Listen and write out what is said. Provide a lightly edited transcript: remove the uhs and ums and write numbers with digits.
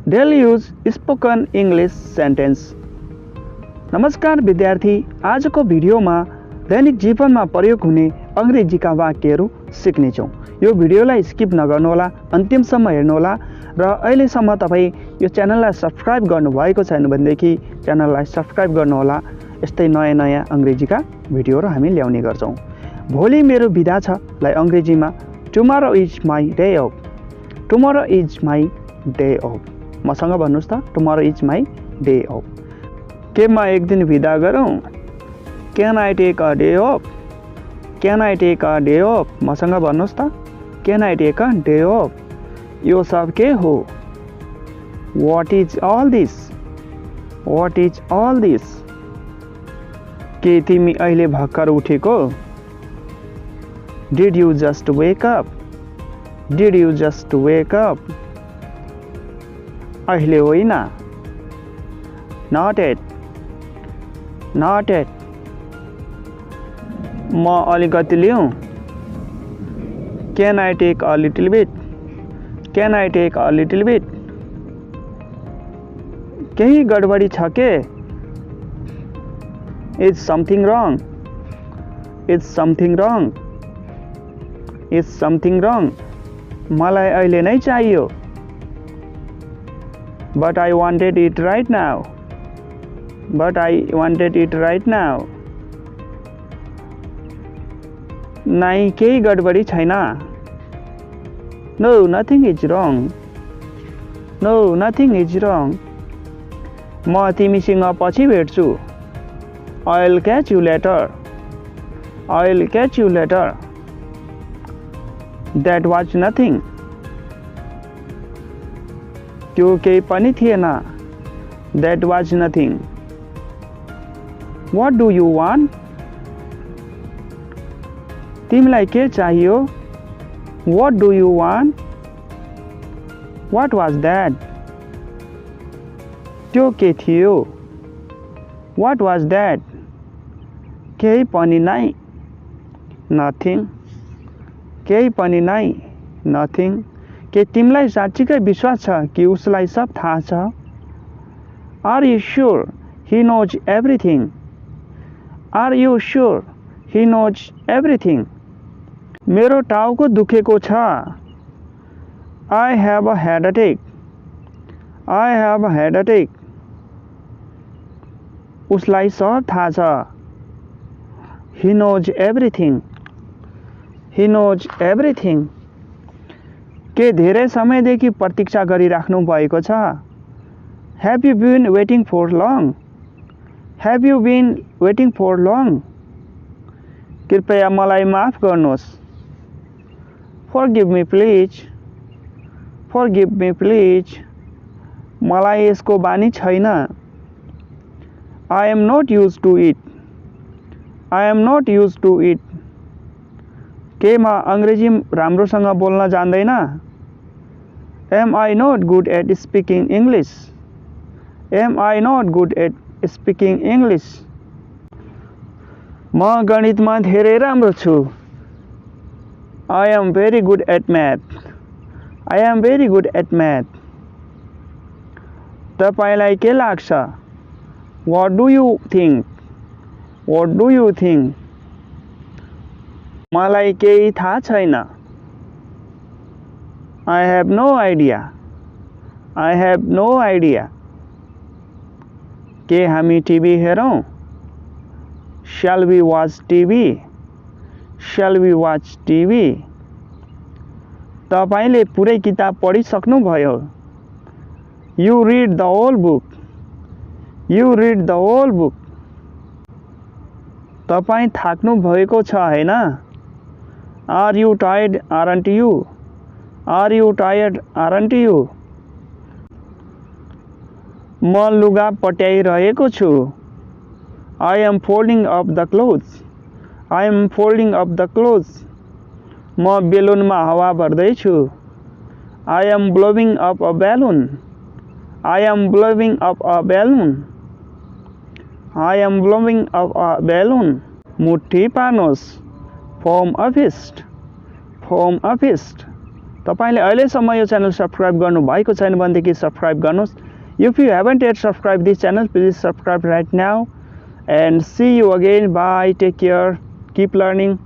Daily use spoken English sentence. नमस्कार विद्यार्थी, आजको भिडियोमा दैनिक जीवनमा प्रयोग हुने अंग्रेजीका वाक्यहरू सिक्नेछौँ। यो भिडियोलाई स्किप नगर्नुहोला, अन्तिमसम्म हेर्नुहोला र अहिलेसम्म तपाईँ यो च्यानललाई सब्स्क्राइब गर्नुभएको छैन भनेदेखि च्यानललाई सब्स्क्राइब गर्नुहोला। यस्तै नयाँ नयाँ अंग्रेजीका भिडियोहरू हामी ल्याउने गर्छौँ। भोलि मेरो बिदा छ लाई अंग्रेजीमा tomorrow is my day off. Tomorrow is my day off. मसँग भन्नुहोस् त, tomorrow is my day off. के म एक दिन बिदा गरौँ? Can I take a day off? Can I take a day off? मसँग भन्नुहोस् त, can I take a day off? यो सब के हो? What is all this? What is all this? के तिमी अहिले भर्खर उठेको? Did you just wake up? Did you just wake up? अहिले होइन, नट एट, नट एट। म अलिकति लिऊँ? Can I take a little bit? Can I take a little bit? केही गडबडी छ के? Is something wrong? Is something wrong? Is something wrong? मलाई अहिले नै चाहियो। But I wanted it right now. But I wanted it right now. नाइ केही गडबडी छैन। No, nothing is wrong. No, nothing is wrong. म तिमीसँग पछि भेट्छु। I'll catch you later. I'll catch you later. That was nothing. त्यो केही पनि थिएन। That was nothing. What do you want? तिमीलाई के चाहियो? What do you want? What was that? त्यो के थियो? What was that? केही पनि नै। Nothing. केही पनि नै। Nothing. के तिमीलाई साँच्चीकै विश्वास छ कि उसलाई सब थाहा छ? Are you sure he knows everything? Are you sure he knows everything? मेरो टाउको दुखेको छ। I have a head attack. I have a head attack. उसलाई सब थाहा छ। He knows everything. He knows everything. के धेरै समयदेखि प्रतीक्षा गरिराख्नु भएको छ? Have you been waiting for long? Have you been waiting for long? कृपया मलाई माफ गर्नुहोस्। Forgive me please. Forgive me please. मलाई यसको बानी छैन। I am not used to it. I am not used to it. के म अंग्रेजी राम्रोसँग बोल्न जान्दैन? Am I not good at speaking English? Am I not good at speaking English? म गणितमा धेरै राम्रो छु। I am very good at math. I am very good at math. तपाईलाई के लाग्छ? What do you think? What do you think? मलाई केही थाहा छैन। I have no idea. I have no idea. के हामी टिभी हेरौँ? Shall we watch TV? Shall we watch TV? तपाईले पुरै किताब पढिसक्नुभयो। You read the whole book. You read the whole book. तपाईँ थाक्नु भएको छ हैन? Are you tired, aren't you? Are you tired, aren't you? म लुगा पट्याइरहेको छु। I am folding up the clothes. I am folding up the clothes. म बेलुनमा हावा भर्दैछु। I am blowing up a balloon. I am blowing up a balloon. I am blowing up a balloon. मुट्ठी पार्नुहोस्। Form a fist. Form a fist. तपाईले अहिलेसम्म यो channel subscribe गर्नुभएको छैन भनेदेखि सब्स्क्राइब गर्नुहोस्. If you haven't yet subscribed this channel, please subscribe right now. And see you again. Bye. Take care. Keep learning.